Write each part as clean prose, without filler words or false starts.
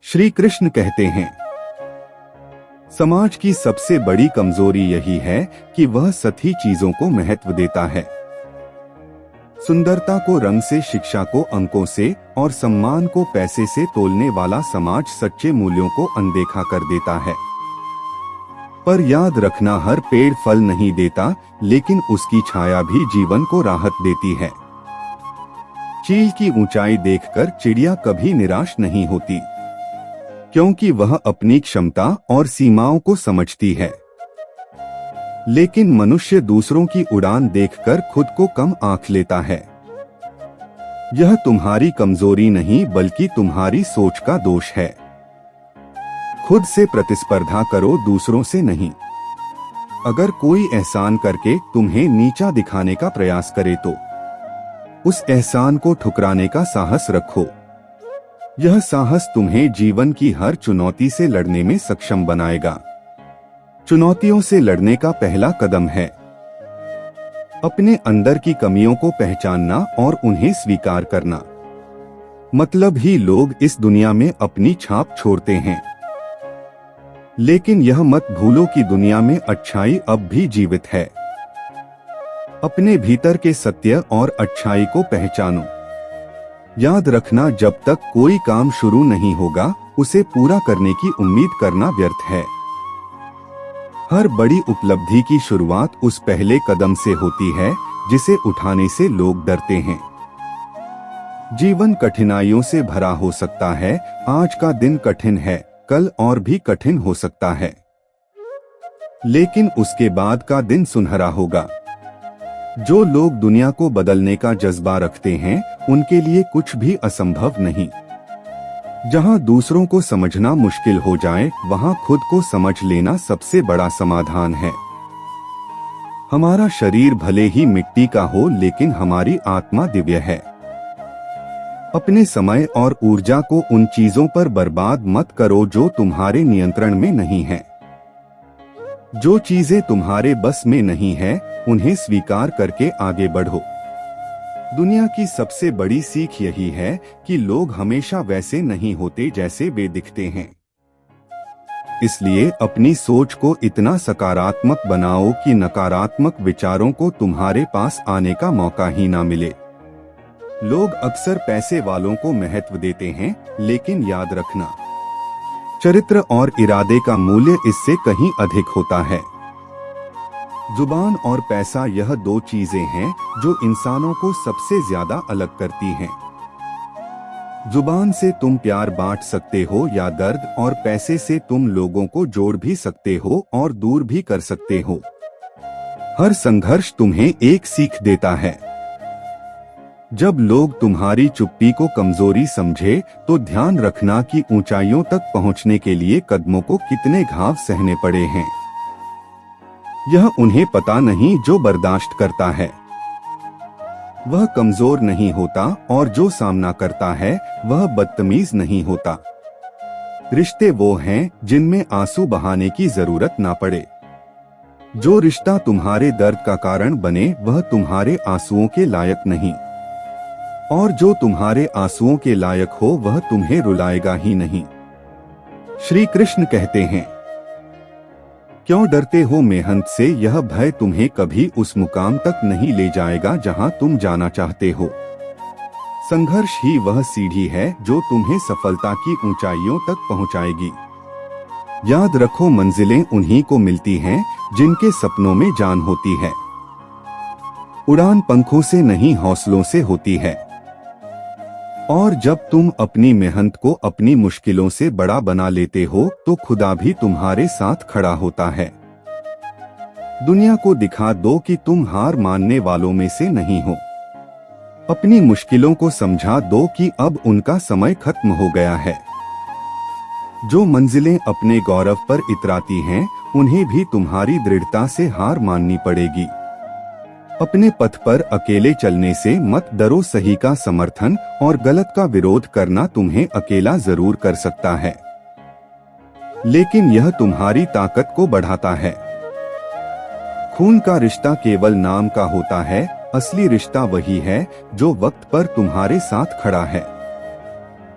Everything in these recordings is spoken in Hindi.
श्री कृष्ण कहते हैं, समाज की सबसे बड़ी कमजोरी यही है कि वह सभी चीजों को महत्व देता है। सुंदरता को रंग से, शिक्षा को अंकों से और सम्मान को पैसे से तोलने वाला समाज सच्चे मूल्यों को अनदेखा कर देता है। पर याद रखना, हर पेड़ फल नहीं देता, लेकिन उसकी छाया भी जीवन को राहत देती है। चील की ऊंचाई देखकर चिड़िया कभी निराश नहीं होती, क्योंकि वह अपनी क्षमता और सीमाओं को समझती है। लेकिन मनुष्य दूसरों की उड़ान देखकर खुद को कम आंक लेता है। यह तुम्हारी कमजोरी नहीं, बल्कि तुम्हारी सोच का दोष है। खुद से प्रतिस्पर्धा करो, दूसरों से नहीं। अगर कोई एहसान करके तुम्हें नीचा दिखाने का प्रयास करे तो उस एहसान को ठुकराने का साहस रखो। यह साहस तुम्हें जीवन की हर चुनौती से लड़ने में सक्षम बनाएगा। चुनौतियों से लड़ने का पहला कदम है अपने अंदर की कमियों को पहचानना और उन्हें स्वीकार करना। मतलब ही लोग इस दुनिया में अपनी छाप छोड़ते हैं, लेकिन यह मत भूलो कि दुनिया में अच्छाई अब भी जीवित है। अपने भीतर के सत्य और अच्छाई को पहचानो। याद रखना, जब तक कोई काम शुरू नहीं होगा, उसे पूरा करने की उम्मीद करना व्यर्थ है। हर बड़ी उपलब्धि की शुरुआत उस पहले कदम से होती है जिसे उठाने से लोग डरते हैं। जीवन कठिनाइयों से भरा हो सकता है। आज का दिन कठिन है, कल और भी कठिन हो सकता है, लेकिन उसके बाद का दिन सुनहरा होगा। जो लोग दुनिया को बदलने का जज्बा रखते हैं, उनके लिए कुछ भी असंभव नहीं। जहां दूसरों को समझना मुश्किल हो जाए, वहां खुद को समझ लेना सबसे बड़ा समाधान है। हमारा शरीर भले ही मिट्टी का हो, लेकिन हमारी आत्मा दिव्य है। अपने समय और ऊर्जा को उन चीजों पर बर्बाद मत करो जो तुम्हारे नियंत्रण में नहीं है। जो चीजें तुम्हारे बस में नहीं है, उन्हें स्वीकार करके आगे बढ़ो। दुनिया की सबसे बड़ी सीख यही है कि लोग हमेशा वैसे नहीं होते जैसे वे दिखते हैं। इसलिए अपनी सोच को इतना सकारात्मक बनाओ कि नकारात्मक विचारों को तुम्हारे पास आने का मौका ही ना मिले। लोग अक्सर पैसे वालों को महत्व देते हैं, लेकिन याद रखना, चरित्र और इरादे का मूल्य इससे कहीं अधिक होता है। जुबान और पैसा, यह दो चीजें हैं जो इंसानों को सबसे ज्यादा अलग करती हैं। जुबान से तुम प्यार बांट सकते हो या दर्द, और पैसे से तुम लोगों को जोड़ भी सकते हो और दूर भी कर सकते हो। हर संघर्ष तुम्हें एक सीख देता है। जब लोग तुम्हारी चुप्पी को कमजोरी समझे, तो ध्यान रखना कि ऊंचाइयों तक पहुंचने के लिए कदमों को कितने घाव सहने पड़े हैं। यह उन्हें पता नहीं जो बर्दाश्त करता है वह कमजोर नहीं होता, और जो सामना करता है वह बदतमीज नहीं होता। रिश्ते वो हैं जिनमें आंसू बहाने की जरूरत ना पड़े। जो रिश्ता तुम्हारे दर्द का कारण बने, वह तुम्हारे आंसुओं के लायक नहीं, और जो तुम्हारे आंसुओं के लायक हो, वह तुम्हें रुलाएगा ही नहीं। श्री कृष्ण कहते हैं, क्यों डरते हो मेहनत से? यह भय तुम्हें कभी उस मुकाम तक नहीं ले जाएगा जहां तुम जाना चाहते हो। संघर्ष ही वह सीढ़ी है जो तुम्हें सफलता की ऊंचाइयों तक पहुंचाएगी। याद रखो, मंजिलें उन्हीं को मिलती हैं जिनके सपनों में जान होती है। उड़ान पंखों से नहीं, हौसलों से होती है। और जब तुम अपनी मेहनत को अपनी मुश्किलों से बड़ा बना लेते हो, तो खुदा भी तुम्हारे साथ खड़ा होता है। दुनिया को दिखा दो कि तुम हार मानने वालों में से नहीं हो। अपनी मुश्किलों को समझा दो कि अब उनका समय खत्म हो गया है। जो मंजिलें अपने गौरव पर इतराती हैं, उन्हें भी तुम्हारी दृढ़ता से हार माननी पड़ेगी। अपने पथ पर अकेले चलने से मत डरो। सही का समर्थन और गलत का विरोध करना तुम्हें अकेला जरूर कर सकता है, लेकिन यह तुम्हारी ताकत को बढ़ाता है। खून का रिश्ता केवल नाम का होता है, असली रिश्ता वही है जो वक्त पर तुम्हारे साथ खड़ा है।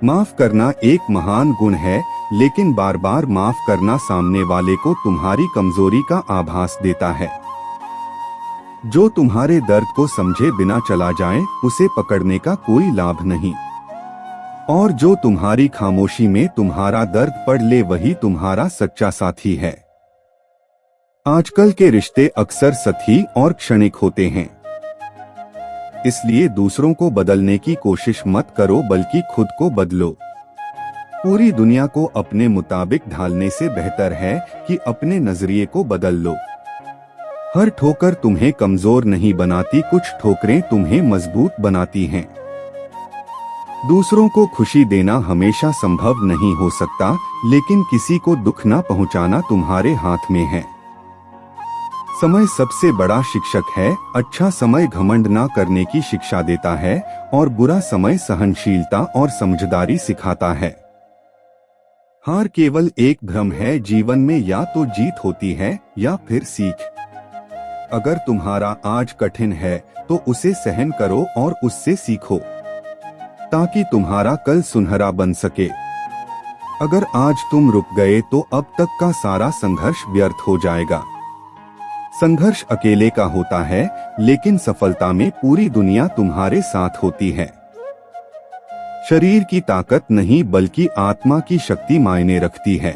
माफ करना एक महान गुण है, लेकिन बार बार माफ करना सामने वाले को तुम्हारी कमजोरी का आभास देता है। जो तुम्हारे दर्द को समझे बिना चला जाए, उसे पकड़ने का कोई लाभ नहीं। और जो तुम्हारी खामोशी में तुम्हारा दर्द पढ़ ले, वही तुम्हारा सच्चा साथी है। आजकल के रिश्ते अक्सर सतही और क्षणिक होते हैं, इसलिए दूसरों को बदलने की कोशिश मत करो, बल्कि खुद को बदलो। पूरी दुनिया को अपने मुताबिक ढालने से बेहतर है कि अपने नजरिए को बदल लो। हर ठोकर तुम्हें कमजोर नहीं बनाती, कुछ ठोकरें तुम्हें मजबूत बनाती हैं। दूसरों को खुशी देना हमेशा संभव नहीं हो सकता, लेकिन किसी को दुख न पहुंचाना तुम्हारे हाथ में है। समय सबसे बड़ा शिक्षक है। अच्छा समय घमंड ना करने की शिक्षा देता है, और बुरा समय सहनशीलता और समझदारी सिखाता है। हार केवल एक भ्रम है। जीवन में या तो जीत होती है या फिर सीख। अगर तुम्हारा आज कठिन है, तो उसे सहन करो और उससे सीखो, ताकि तुम्हारा कल सुनहरा बन सके। अगर आज तुम रुक गए, तो अब तक का सारा संघर्ष व्यर्थ हो जाएगा। संघर्ष अकेले का होता है, लेकिन सफलता में पूरी दुनिया तुम्हारे साथ होती है। शरीर की ताकत नहीं, बल्कि आत्मा की शक्ति मायने रखती है।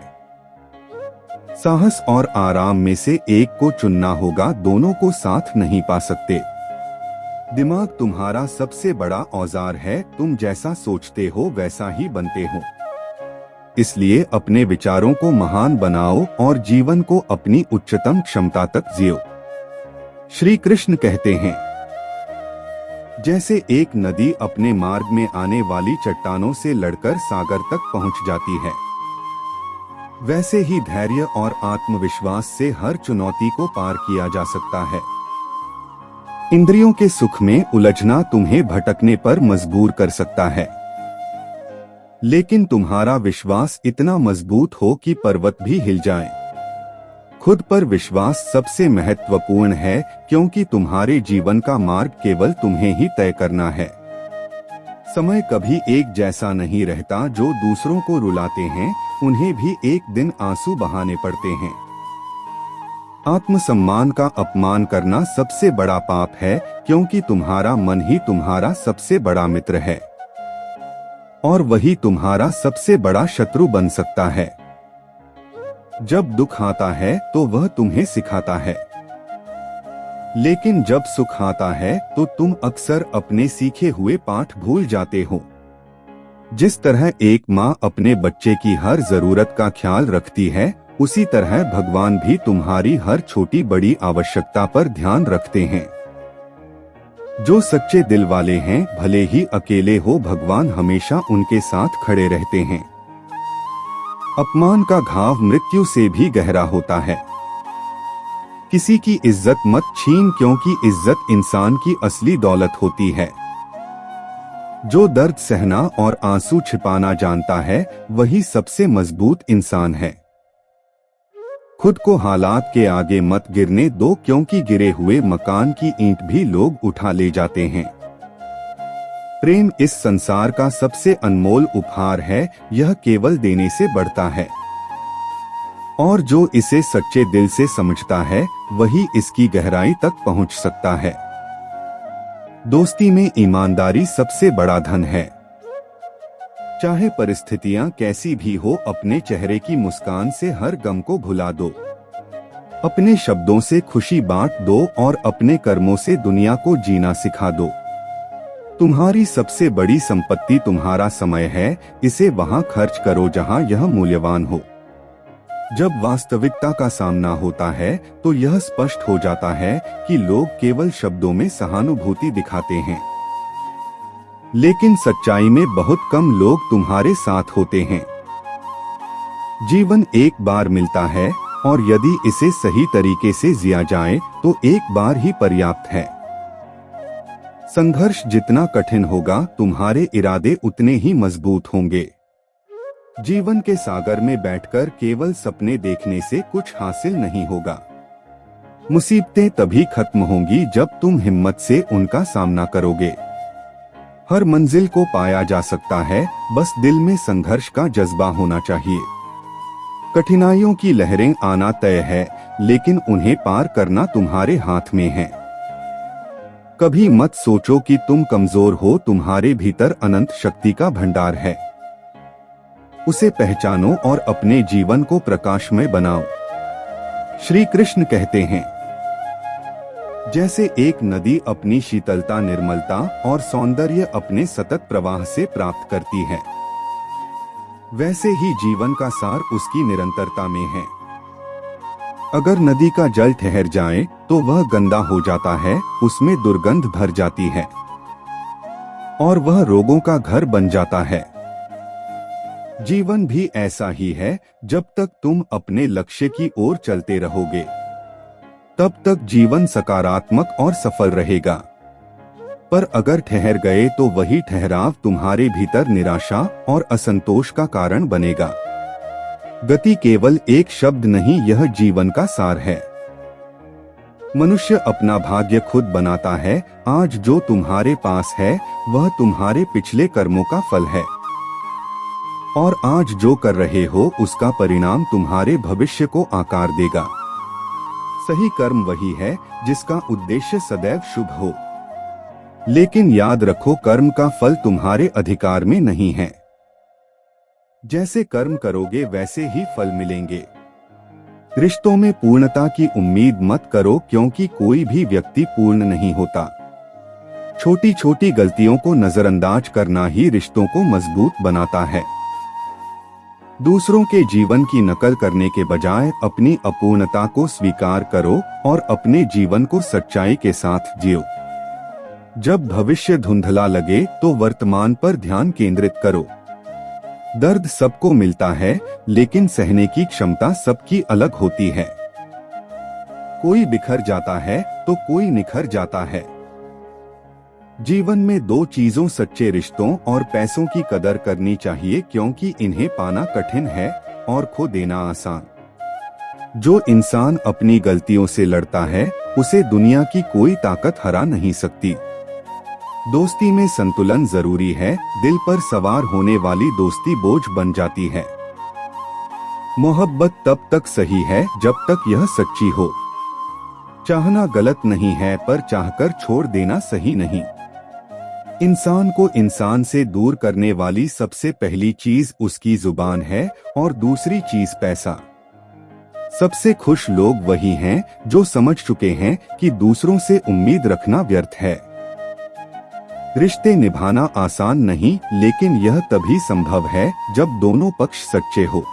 साहस और आराम में से एक को चुनना होगा, दोनों को साथ नहीं पा सकते। दिमाग तुम्हारा सबसे बड़ा औजार है। तुम जैसा सोचते हो वैसा ही बनते हो। इसलिए अपने विचारों को महान बनाओ और जीवन को अपनी उच्चतम क्षमता तक जियो। श्री कृष्ण कहते हैं, जैसे एक नदी अपने मार्ग में आने वाली चट्टानों से लड़कर सागर तक पहुंच जाती है, वैसे ही धैर्य और आत्मविश्वास से हर चुनौती को पार किया जा सकता है। इंद्रियों के सुख में उलझना तुम्हें भटकने पर मजबूर कर सकता है, लेकिन तुम्हारा विश्वास इतना मजबूत हो कि पर्वत भी हिल जाए। खुद पर विश्वास सबसे महत्वपूर्ण है, क्योंकि तुम्हारे जीवन का मार्ग केवल तुम्हें ही तय करना है। समय कभी एक जैसा नहीं रहता। जो दूसरों को रुलाते हैं, उन्हें भी एक दिन आंसू बहाने पड़ते हैं। आत्मसम्मान का अपमान करना सबसे बड़ा पाप है, क्योंकि तुम्हारा मन ही तुम्हारा सबसे बड़ा मित्र है, और वही तुम्हारा सबसे बड़ा शत्रु बन सकता है। जब दुख आता है तो वह तुम्हें सिखाता है, लेकिन जब सुख आता है तो तुम अक्सर अपने सीखे हुए पाठ भूल जाते हो। जिस तरह एक माँ अपने बच्चे की हर जरूरत का ख्याल रखती है, उसी तरह भगवान भी तुम्हारी हर छोटी बड़ी आवश्यकता पर ध्यान रखते हैं। जो सच्चे दिल वाले हैं, भले ही अकेले हो, भगवान हमेशा उनके साथ खड़े रहते हैं। अपमान का घाव मृत्यु से भी गहरा होता है। किसी की इज्जत मत छीन, क्योंकि इज्जत इंसान की असली दौलत होती है। जो दर्द सहना और आंसू छिपाना जानता है, वही सबसे मजबूत इंसान है। खुद को हालात के आगे मत गिरने दो, क्योंकि गिरे हुए मकान की ईंट भी लोग उठा ले जाते हैं। प्रेम इस संसार का सबसे अनमोल उपहार है। यह केवल देने से बढ़ता है, और जो इसे सच्चे दिल से समझता है, वही इसकी गहराई तक पहुंच सकता है। दोस्ती में ईमानदारी सबसे बड़ा धन है। चाहे परिस्थितियां कैसी भी हो, अपने चेहरे की मुस्कान से हर गम को भुला दो। अपने शब्दों से खुशी बांट दो और अपने कर्मों से दुनिया को जीना सिखा दो। तुम्हारी सबसे बड़ी संपत्ति तुम्हारा समय है। इसे वहां खर्च करो जहां यह मूल्यवान हो। जब वास्तविकता का सामना होता है, तो यह स्पष्ट हो जाता है कि लोग केवल शब्दों में सहानुभूति दिखाते हैं, लेकिन सच्चाई में बहुत कम लोग तुम्हारे साथ होते हैं। जीवन एक बार मिलता है, और यदि इसे सही तरीके से जिया जाए तो एक बार ही पर्याप्त है। संघर्ष जितना कठिन होगा, तुम्हारे इरादे उतने ही मजबूत होंगे। जीवन के सागर में बैठकर केवल सपने देखने से कुछ हासिल नहीं होगा। मुसीबतें तभी खत्म होंगी जब तुम हिम्मत से उनका सामना करोगे। हर मंजिल को पाया जा सकता है, बस दिल में संघर्ष का जज्बा होना चाहिए। कठिनाइयों की लहरें आना तय है, लेकिन उन्हें पार करना तुम्हारे हाथ में है। कभी मत सोचो कि तुम कमजोर हो, तुम्हारे भीतर अनंत शक्ति का भंडार है। उसे पहचानो और अपने जीवन को प्रकाशमय बनाओ। श्री कृष्ण कहते हैं, जैसे एक नदी अपनी शीतलता, निर्मलता और सौंदर्य अपने सतत प्रवाह से प्राप्त करती है, वैसे ही जीवन का सार उसकी निरंतरता में है। अगर नदी का जल ठहर जाए तो वह गंदा हो जाता है, उसमें दुर्गंध भर जाती है और वह रोगों का घर बन जाता है। जीवन भी ऐसा ही है, जब तक तुम अपने लक्ष्य की ओर चलते रहोगे, तब तक जीवन सकारात्मक और सफल रहेगा। पर अगर ठहर गए तो वही ठहराव तुम्हारे भीतर निराशा और असंतोष का कारण बनेगा। गति केवल एक शब्द नहीं, यह जीवन का सार है। मनुष्य अपना भाग्य खुद बनाता है। आज जो तुम्हारे पास है वह तुम्हारे पिछले कर्मों का फल है, और आज जो कर रहे हो उसका परिणाम तुम्हारे भविष्य को आकार देगा। सही कर्म वही है जिसका उद्देश्य सदैव शुभ हो, लेकिन याद रखो, कर्म का फल तुम्हारे अधिकार में नहीं है। जैसे कर्म करोगे वैसे ही फल मिलेंगे। रिश्तों में पूर्णता की उम्मीद मत करो, क्योंकि कोई भी व्यक्ति पूर्ण नहीं होता। छोटी छोटी गलतियों को नजरअंदाज करना ही रिश्तों को मजबूत बनाता है। दूसरों के जीवन की नकल करने के बजाय अपनी अपूर्णता को स्वीकार करो और अपने जीवन को सच्चाई के साथ जियो। जब भविष्य धुंधला लगे तो वर्तमान पर ध्यान केंद्रित करो। दर्द सबको मिलता है, लेकिन सहने की क्षमता सबकी अलग होती है। कोई बिखर जाता है तो कोई निखर जाता है। जीवन में दो चीजों, सच्चे रिश्तों और पैसों की कदर करनी चाहिए, क्योंकि इन्हें पाना कठिन है और खो देना आसान। जो इंसान अपनी गलतियों से लड़ता है उसे दुनिया की कोई ताकत हरा नहीं सकती। दोस्ती में संतुलन जरूरी है। दिल पर सवार होने वाली दोस्ती बोझ बन जाती है। मोहब्बत तब तक सही है जब तक यह सच्ची हो। चाहना गलत नहीं है, पर चाहकर छोड़ देना सही नहीं। इंसान को इंसान से दूर करने वाली सबसे पहली चीज उसकी जुबान है और दूसरी चीज पैसा। सबसे खुश लोग वही हैं जो समझ चुके हैं कि दूसरों से उम्मीद रखना व्यर्थ है। रिश्ते निभाना आसान नहीं, लेकिन यह तभी संभव है जब दोनों पक्ष सच्चे हो।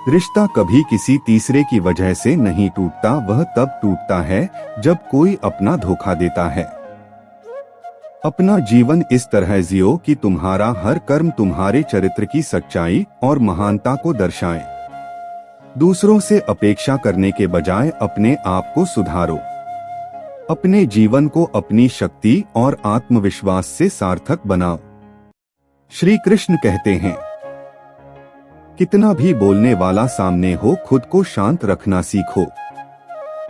रिश्ता कभी किसी तीसरे की वजह से नहीं टूटता, वह तब टूटता है जब कोई अपना धोखा देता है। अपना जीवन इस तरह जियो कि तुम्हारा हर कर्म तुम्हारे चरित्र की सच्चाई और महानता को दर्शाए। दूसरों से अपेक्षा करने के बजाय अपने आप को सुधारो। अपने जीवन को अपनी शक्ति और आत्मविश्वास से सार्थक बनाओ। श्री कृष्ण कहते हैं, कितना भी बोलने वाला सामने हो, खुद को शांत रखना सीखो।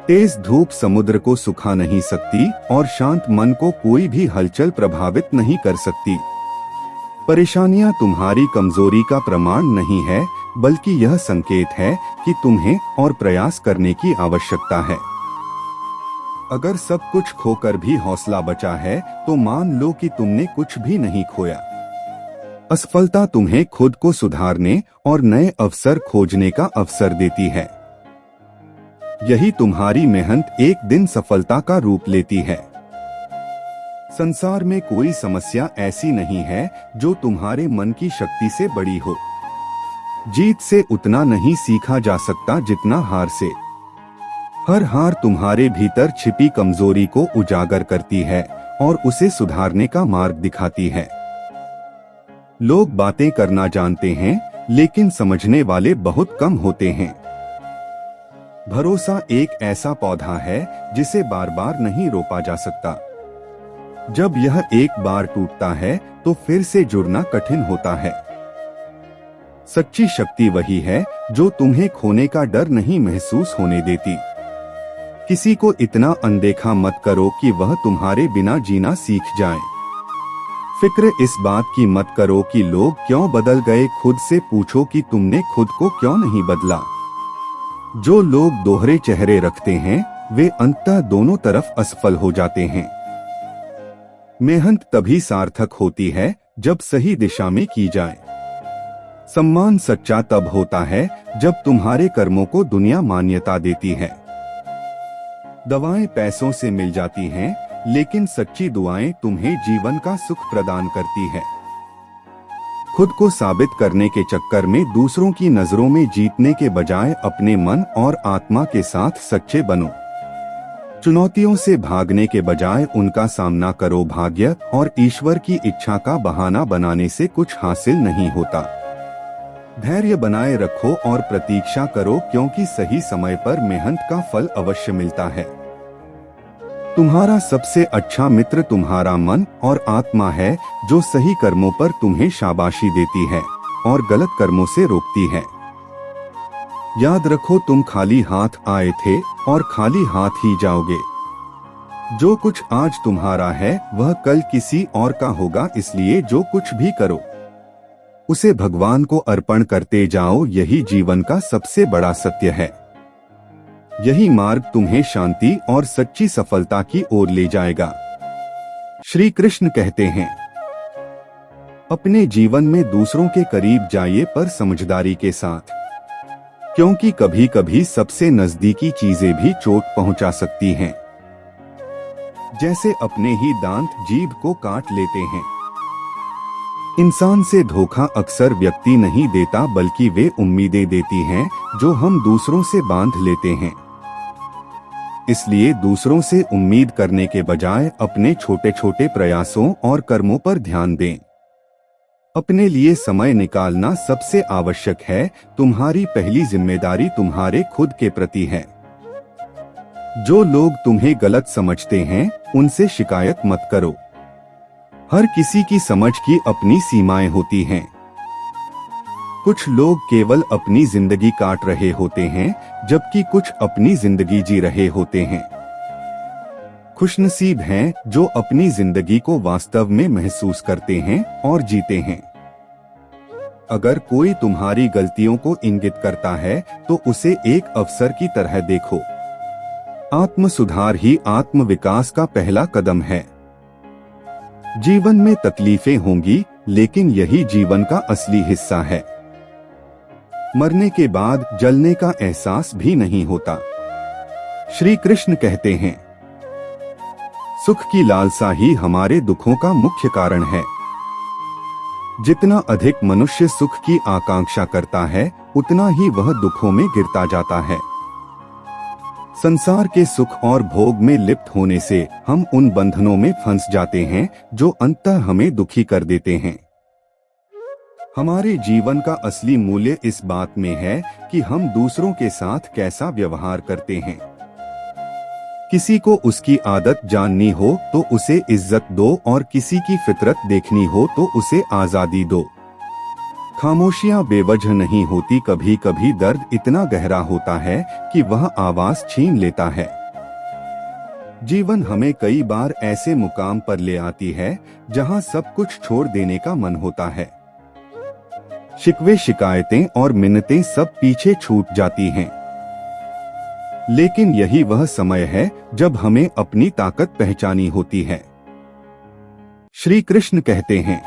तेज धूप समुद्र को सुखा नहीं सकती और शांत मन को कोई भी हलचल प्रभावित नहीं कर सकती। परेशानियां तुम्हारी कमजोरी का प्रमाण नहीं है, बल्कि यह संकेत है कि तुम्हें और प्रयास करने की आवश्यकता है। अगर सब कुछ खोकर भी हौसला बचा है तो मान लो कि तुमने कुछ भी नहीं खोया। असफलता तुम्हें खुद को सुधारने और नए अवसर खोजने का अवसर देती है। यही तुम्हारी मेहनत एक दिन सफलता का रूप लेती है। संसार में कोई समस्या ऐसी नहीं है जो तुम्हारे मन की शक्ति से बड़ी हो। जीत से उतना नहीं सीखा जा सकता जितना हार से। हर हार तुम्हारे भीतर छिपी कमजोरी को उजागर करती है और उसे सुधारने का मार्ग दिखाती है। लोग बातें करना जानते हैं, लेकिन समझने वाले बहुत कम होते हैं। भरोसा एक ऐसा पौधा है जिसे बार बार नहीं रोपा जा सकता। जब यह एक बार टूटता है तो फिर से जुड़ना कठिन होता है। सच्ची शक्ति वही है जो तुम्हें खोने का डर नहीं महसूस होने देती। किसी को इतना अनदेखा मत करो कि वह तुम्हारे बिना जीना सीख जाए। फिक्र इस बात की मत करो कि लोग क्यों बदल गए, खुद से पूछो कि तुमने खुद को क्यों नहीं बदला। जो लोग दोहरे चेहरे रखते हैं वे अंततः दोनों तरफ असफल हो जाते हैं। मेहनत तभी सार्थक होती है जब सही दिशा में की जाए। सम्मान सच्चा तब होता है जब तुम्हारे कर्मों को दुनिया मान्यता देती है। दवाएं पैसों से मिल जाती हैं, लेकिन सच्ची दुआएं तुम्हें जीवन का सुख प्रदान करती है। खुद को साबित करने के चक्कर में दूसरों की नजरों में जीतने के बजाय अपने मन और आत्मा के साथ सच्चे बनो। चुनौतियों से भागने के बजाय उनका सामना करो। भाग्य और ईश्वर की इच्छा का बहाना बनाने से कुछ हासिल नहीं होता। धैर्य बनाए रखो और प्रतीक्षा करो, क्योंकि सही समय पर मेहनत का फल अवश्य मिलता है। तुम्हारा सबसे अच्छा मित्र तुम्हारा मन और आत्मा है, जो सही कर्मों पर तुम्हें शाबाशी देती है और गलत कर्मों से रोकती है। याद रखो, तुम खाली हाथ आए थे और खाली हाथ ही जाओगे। जो कुछ आज तुम्हारा है वह कल किसी और का होगा, इसलिए जो कुछ भी करो उसे भगवान को अर्पण करते जाओ। यही जीवन का सबसे बड़ा सत्य है। यही मार्ग तुम्हें शांति और सच्ची सफलता की ओर ले जाएगा। श्री कृष्ण कहते हैं, अपने जीवन में दूसरों के करीब जाइए, पर समझदारी के साथ, क्योंकि कभी कभी सबसे नजदीकी चीजें भी चोट पहुंचा सकती हैं। जैसे अपने ही दांत जीभ को काट लेते हैं। इंसान से धोखा अक्सर व्यक्ति नहीं देता, बल्कि वे उम्मीदें देती हैं जो हम दूसरों से बांध लेते हैं। इसलिए दूसरों से उम्मीद करने के बजाय अपने छोटे छोटे प्रयासों और कर्मों पर ध्यान दें। अपने लिए समय निकालना सबसे आवश्यक है। तुम्हारी पहली जिम्मेदारी तुम्हारे खुद के प्रति है। जो लोग तुम्हें गलत समझते हैं उनसे शिकायत मत करो। हर किसी की समझ की अपनी सीमाएं होती हैं। कुछ लोग केवल अपनी जिंदगी काट रहे होते हैं, जबकि कुछ अपनी जिंदगी जी रहे होते हैं। खुशनसीब हैं जो अपनी जिंदगी को वास्तव में महसूस करते हैं और जीते हैं। अगर कोई तुम्हारी गलतियों को इंगित करता है तो उसे एक अवसर की तरह देखो। आत्म सुधार ही आत्म विकास का पहला कदम है। जीवन में तकलीफें होंगी, लेकिन यही जीवन का असली हिस्सा है। मरने के बाद जलने का एहसास भी नहीं होता। श्री कृष्ण कहते हैं, सुख की लालसा ही हमारे दुखों का मुख्य कारण है। जितना अधिक मनुष्य सुख की आकांक्षा करता है, उतना ही वह दुखों में गिरता जाता है। संसार के सुख और भोग में लिप्त होने से हम उन बंधनों में फंस जाते हैं जो अंततः हमें दुखी कर देते हैं। हमारे जीवन का असली मूल्य इस बात में है कि हम दूसरों के साथ कैसा व्यवहार करते हैं। किसी को उसकी आदत जाननी हो तो उसे इज्जत दो, और किसी की फितरत देखनी हो तो उसे आजादी दो। खामोशियां बेवजह नहीं होती। कभी कभी दर्द इतना गहरा होता है कि वह आवाज छीन लेता है। जीवन हमें कई बार ऐसे मुकाम पर ले आती है जहां सब कुछ छोड़ देने का मन होता है। शिकवे, शिकायतें और मिन्नतें सब पीछे छूट जाती हैं। लेकिन यही वह समय है जब हमें अपनी ताकत पहचानी होती है। श्री कृष्ण कहते हैं,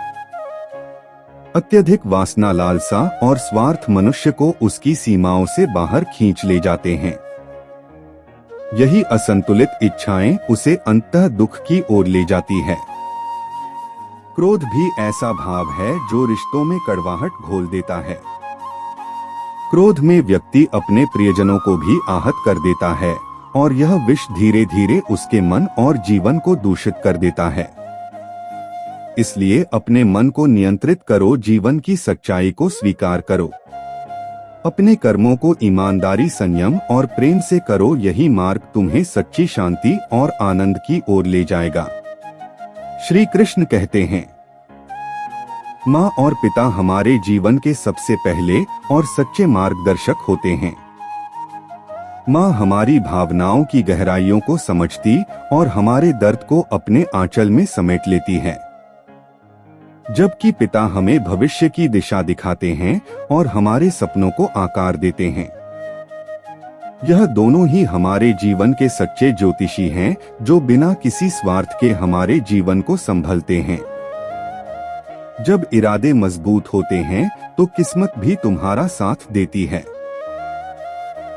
अत्यधिक वासना, लालसा और स्वार्थ मनुष्य को उसकी सीमाओं से बाहर खींच ले जाते हैं। यही असंतुलित इच्छाएं उसे अंततः दुख की ओर ले जाती है। क्रोध भी ऐसा भाव है जो रिश्तों में कड़वाहट घोल देता है। क्रोध में व्यक्ति अपने प्रियजनों को भी आहत कर देता है, और यह विष धीरे धीरे उसके मन और जीवन को दूषित कर देता है। इसलिए अपने मन को नियंत्रित करो, जीवन की सच्चाई को स्वीकार करो। अपने कर्मों को ईमानदारी, संयम और प्रेम से करो। यही मार्ग तुम्हें सच्ची शांति और आनंद की ओर ले जाएगा। श्री कृष्ण कहते हैं, माँ और पिता हमारे जीवन के सबसे पहले और सच्चे मार्गदर्शक होते हैं। माँ हमारी भावनाओं की गहराइयों को समझती और हमारे दर्द को अपने आंचल में समेट लेती है। जबकि पिता हमें भविष्य की दिशा दिखाते हैं और हमारे सपनों को आकार देते हैं। यह दोनों ही हमारे जीवन के सच्चे ज्योतिषी हैं, जो बिना किसी स्वार्थ के हमारे जीवन को संभलते हैं। जब इरादे मजबूत होते हैं तो किस्मत भी तुम्हारा साथ देती है,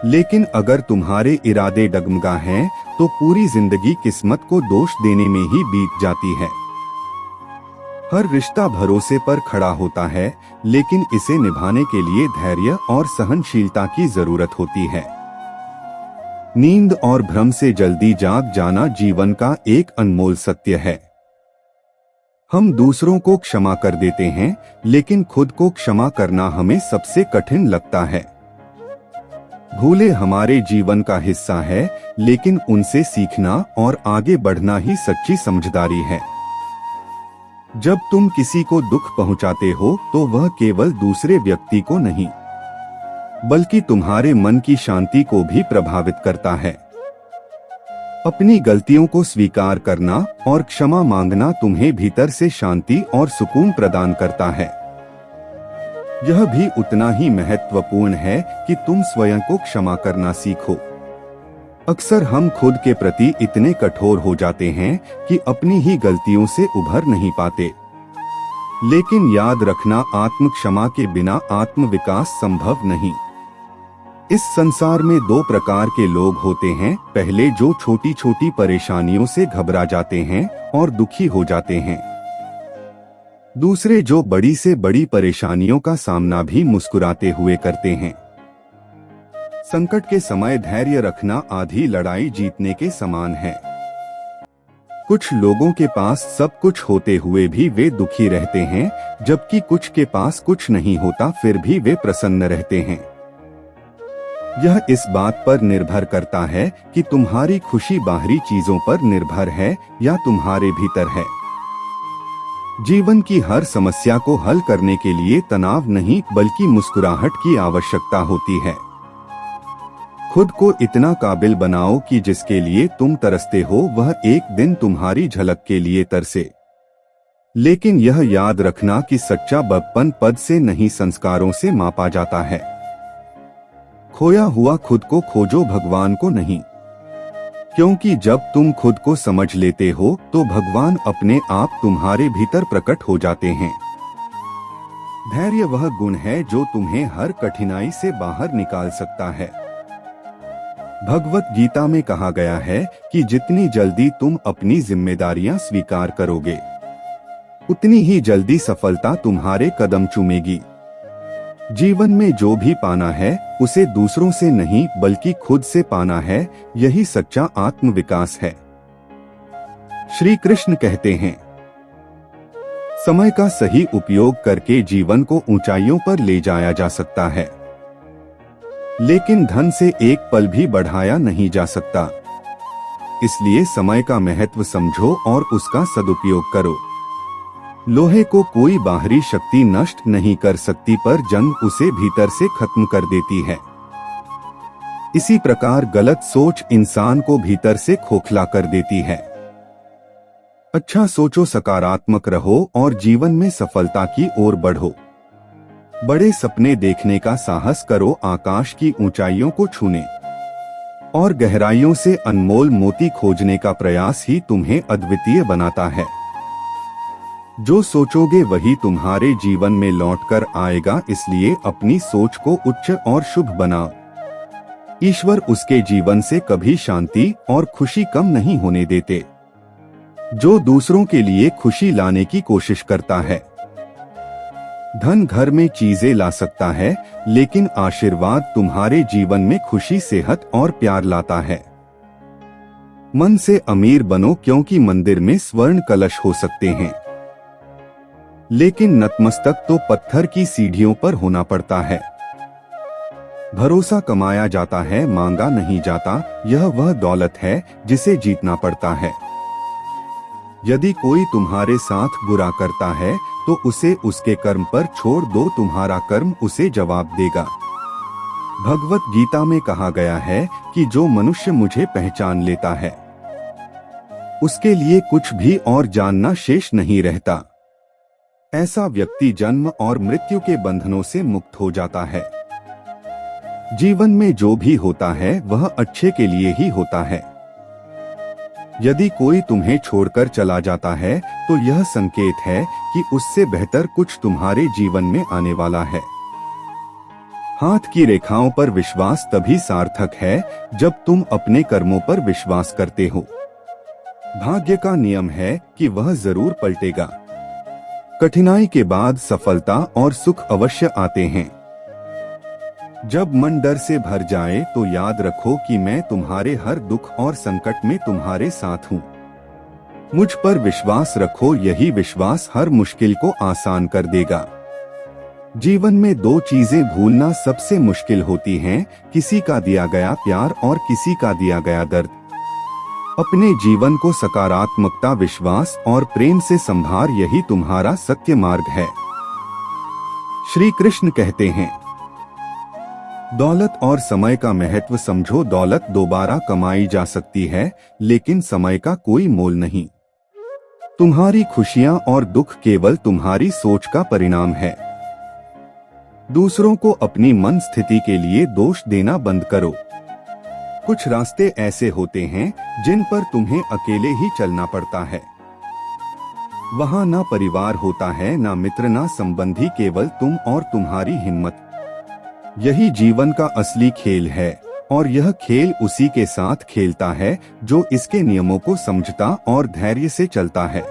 लेकिन अगर तुम्हारे इरादे डगमगा हैं तो पूरी जिंदगी किस्मत को दोष देने में ही बीत जाती है। हर रिश्ता भरोसे पर खड़ा होता है, लेकिन इसे निभाने के लिए धैर्य और सहनशीलता की जरूरत होती है। नींद और भ्रम से जल्दी जाग जाना जीवन का एक अनमोल सत्य है। हम दूसरों को क्षमा कर देते हैं, लेकिन खुद को क्षमा करना हमें सबसे कठिन लगता है। भूले हमारे जीवन का हिस्सा है, लेकिन उनसे सीखना और आगे बढ़ना ही सच्ची समझदारी है। जब तुम किसी को दुख पहुंचाते हो तो वह केवल दूसरे व्यक्ति को नहीं, बल्कि तुम्हारे मन की शांति को भी प्रभावित करता है। अपनी गलतियों को स्वीकार करना और क्षमा मांगना तुम्हें भीतर से शांति और सुकून प्रदान करता है। यह भी उतना ही महत्वपूर्ण है कि तुम स्वयं को क्षमा करना सीखो। अक्सर हम खुद के प्रति इतने कठोर हो जाते हैं कि अपनी ही गलतियों से उभर नहीं पाते। लेकिन याद रखना, आत्म क्षमा के बिना आत्म विकास संभव नहीं। इस संसार में दो प्रकार के लोग होते हैं। पहले जो छोटी छोटी परेशानियों से घबरा जाते हैं और दुखी हो जाते हैं। दूसरे जो बड़ी से बड़ी परेशानियों का सामना भी मुस्कुराते हुए करते हैं। संकट के समय धैर्य रखना आधी लड़ाई जीतने के समान है। कुछ लोगों के पास सब कुछ होते हुए भी वे दुखी रहते हैं, जबकि कुछ के पास कुछ नहीं होता फिर भी वे प्रसन्न रहते हैं। यह इस बात पर निर्भर करता है कि तुम्हारी खुशी बाहरी चीजों पर निर्भर है या तुम्हारे भीतर है। जीवन की हर समस्या को हल करने के लिए तनाव नहीं, बल्कि मुस्कुराहट की आवश्यकता होती है। खुद को इतना काबिल बनाओ कि जिसके लिए तुम तरसते हो वह एक दिन तुम्हारी झलक के लिए तरसे। लेकिन यह याद रखना कि सच्चा बपन पद से नहीं, संस्कारों से मापा जाता है। खोया हुआ खुद को खोजो, भगवान को नहीं, क्योंकि जब तुम खुद को समझ लेते हो तो भगवान अपने आप तुम्हारे भीतर प्रकट हो जाते हैं। धैर्य वह गुण है जो तुम्हें हर कठिनाई से बाहर निकाल सकता है। भगवत गीता में कहा गया है कि जितनी जल्दी तुम अपनी जिम्मेदारियां स्वीकार करोगे, उतनी ही जल्दी सफलता तुम्हारे कदम चूमेगी। जीवन में जो भी पाना है उसे दूसरों से नहीं बल्कि खुद से पाना है, यही सच्चा आत्मविकास है। श्री कृष्ण कहते हैं, समय का सही उपयोग करके जीवन को ऊंचाइयों पर ले जाया जा सकता है, लेकिन धन से एक पल भी बढ़ाया नहीं जा सकता। इसलिए समय का महत्व समझो और उसका सदुपयोग करो। लोहे को कोई बाहरी शक्ति नष्ट नहीं कर सकती, पर जंग उसे भीतर से खत्म कर देती है। इसी प्रकार गलत सोच इंसान को भीतर से खोखला कर देती है। अच्छा सोचो, सकारात्मक रहो और जीवन में सफलता की ओर बढ़ो। बड़े सपने देखने का साहस करो, आकाश की ऊंचाइयों को छूने और गहराइयों से अनमोल मोती खोजने का प्रयास ही तुम्हें अद्वितीय बनाता है। जो सोचोगे वही तुम्हारे जीवन में लौटकर आएगा, इसलिए अपनी सोच को उच्च और शुभ बनाओ। ईश्वर उसके जीवन से कभी शांति और खुशी कम नहीं होने देते। जो दूसरों के लिए खुशी लाने की कोशिश करता है, धन घर में चीजें ला सकता है, लेकिन आशीर्वाद तुम्हारे जीवन में खुशी, सेहत और प्यार लाता है। मन से अमीर बनो, क्योंकि मंदिर में स्वर्ण कलश हो सकते हैं, लेकिन नतमस्तक तो पत्थर की सीढ़ियों पर होना पड़ता है। भरोसा कमाया जाता है, मांगा नहीं जाता। यह वह दौलत है जिसे जीतना पड़ता है। यदि कोई तुम्हारे साथ बुरा करता है तो उसे उसके कर्म पर छोड़ दो, तुम्हारा कर्म उसे जवाब देगा। भगवत गीता में कहा गया है कि जो मनुष्य मुझे पहचान लेता है उसके लिए कुछ भी और जानना शेष नहीं रहता। ऐसा व्यक्ति जन्म और मृत्यु के बंधनों से मुक्त हो जाता है। जीवन में जो भी होता है वह अच्छे के लिए ही होता है। यदि कोई तुम्हें छोड़कर चला जाता है तो यह संकेत है कि उससे बेहतर कुछ तुम्हारे जीवन में आने वाला है। हाथ की रेखाओं पर विश्वास तभी सार्थक है जब तुम अपने कर्मों पर विश्वास करते हो। भाग्य का नियम है कि वह जरूर पलटेगा। कठिनाई के बाद सफलता और सुख अवश्य आते हैं। जब मन डर से भर जाए तो याद रखो कि मैं तुम्हारे हर दुख और संकट में तुम्हारे साथ हूँ। मुझ पर विश्वास रखो, यही विश्वास हर मुश्किल को आसान कर देगा। जीवन में दो चीजें भूलना सबसे मुश्किल होती हैं, किसी का दिया गया प्यार और किसी का दिया गया दर्द। अपने जीवन को सकारात्मकता, विश्वास और प्रेम से संभार, यही तुम्हारा सत्य मार्ग है। श्री कृष्ण कहते हैं, दौलत और समय का महत्व समझो। दौलत दोबारा कमाई जा सकती है, लेकिन समय का कोई मोल नहीं। तुम्हारी खुशियां और दुख केवल तुम्हारी सोच का परिणाम है। दूसरों को अपनी मन स्थिति के लिए दोष देना बंद करो। कुछ रास्ते ऐसे होते हैं जिन पर तुम्हें अकेले ही चलना पड़ता है। वहां ना परिवार होता है, ना मित्र, ना संबंधी, केवल तुम और तुम्हारी हिम्मत। यही जीवन का असली खेल है और यह खेल उसी के साथ खेलता है जो इसके नियमों को समझता और धैर्य से चलता है।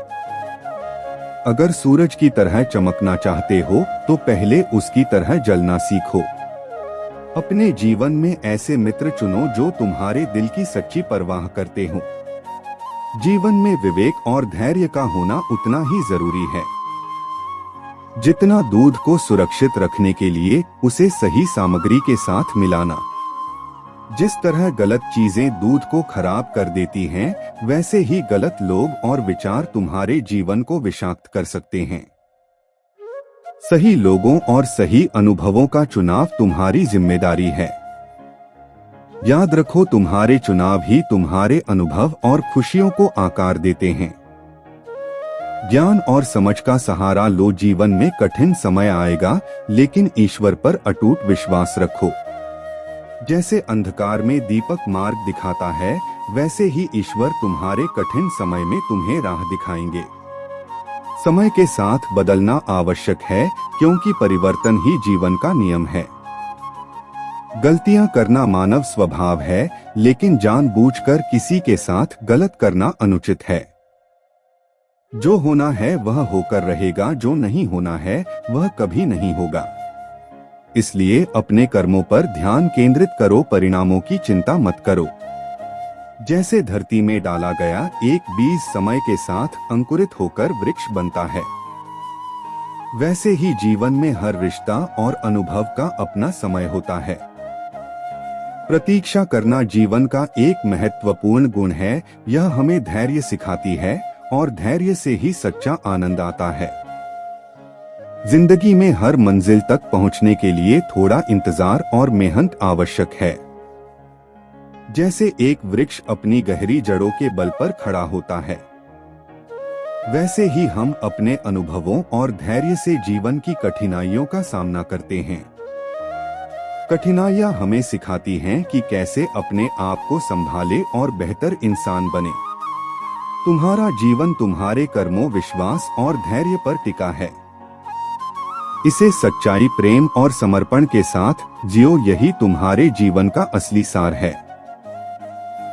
अगर सूरज की तरह चमकना चाहते हो तो पहले उसकी तरह जलना सीखो। अपने जीवन में ऐसे मित्र चुनो जो तुम्हारे दिल की सच्ची परवाह करते हो। जीवन में विवेक और धैर्य का होना उतना ही जरूरी है जितना दूध को सुरक्षित रखने के लिए उसे सही सामग्री के साथ मिलाना। जिस तरह गलत चीजें दूध को खराब कर देती हैं, वैसे ही गलत लोग और विचार तुम्हारे जीवन को विषाक्त कर सकते हैं। सही लोगों और सही अनुभवों का चुनाव तुम्हारी जिम्मेदारी है। याद रखो, तुम्हारे चुनाव ही तुम्हारे अनुभव और खुशियों को आकार देते हैं। ज्ञान और समझ का सहारा लो। जीवन में कठिन समय आएगा, लेकिन ईश्वर पर अटूट विश्वास रखो। जैसे अंधकार में दीपक मार्ग दिखाता है, वैसे ही ईश्वर तुम्हारे कठिन समय में तुम्हें राह दिखाएंगे। समय के साथ बदलना आवश्यक है, क्योंकि परिवर्तन ही जीवन का नियम है। गलतियां करना मानव स्वभाव है, लेकिन जानबूझकर किसी के साथ गलत करना अनुचित है। जो होना है वह होकर रहेगा, जो नहीं होना है वह कभी नहीं होगा। इसलिए अपने कर्मों पर ध्यान केंद्रित करो, परिणामों की चिंता मत करो। जैसे धरती में डाला गया एक बीज समय के साथ अंकुरित होकर वृक्ष बनता है, वैसे ही जीवन में हर रिश्ता और अनुभव का अपना समय होता है। प्रतीक्षा करना जीवन का एक महत्वपूर्ण गुण है। यह हमें धैर्य सिखाती है और धैर्य से ही सच्चा आनंद आता है। जिंदगी में हर मंजिल तक पहुंचने के लिए थोड़ा इंतजार और मेहनत आवश्यक है। जैसे एक वृक्ष अपनी गहरी जड़ों के बल पर खड़ा होता है, वैसे ही हम अपने अनुभवों और धैर्य से जीवन की कठिनाइयों का सामना करते हैं। कठिनाइयां हमें सिखाती हैं कि कैसे अपने आप को संभाले और बेहतर इंसान बने। तुम्हारा जीवन तुम्हारे कर्मों, विश्वास और धैर्य पर टिका है। इसे सच्चाई, प्रेम और समर्पण के साथ जियो, यही तुम्हारे जीवन का असली सार है।